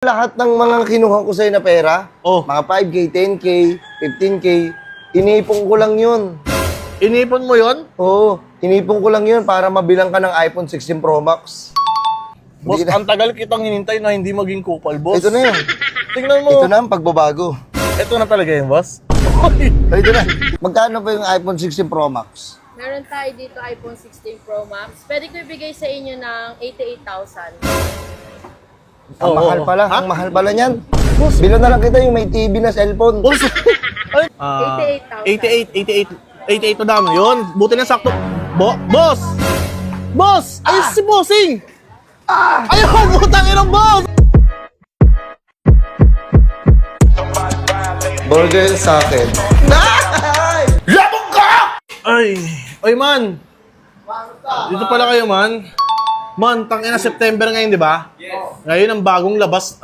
lahat ng mga kinuha ko sa'yo na pera, Oh. mga 5K, 10K, 15K, inipon ko lang yun. Inipon mo yon? Oo, inipon ko lang yun para mabilang ka ng iPhone 16 Pro Max. Boss, Hindi na. ang tagal kitang hinintay na hindi maging kupal, boss. Ito na yun. Tingnan mo. Ito na ang pagbabago. Ito na talaga yun, boss. Ito na. Magkano ba yung iPhone 16 Pro Max? Meron tayo dito iPhone 16 Pro Max. Pwede ko ibigay sa inyo ng 88,000. Ang Oo, mahal oo. pala. Ha? Ang mahal pala niyan. Bilang na lang kita yung may TV na cellphone. Boss. 88,000. 88 na dami yun. Buti na sakto. Boss! Boss! Ayun si Bossing! Ayun! Butang inang boss! Burger sa akin. Labog ka! Ay! Oy, man! Dito pala kayo, man. Man, tangina September ngayon, di ba? Ngayon ang bagong labas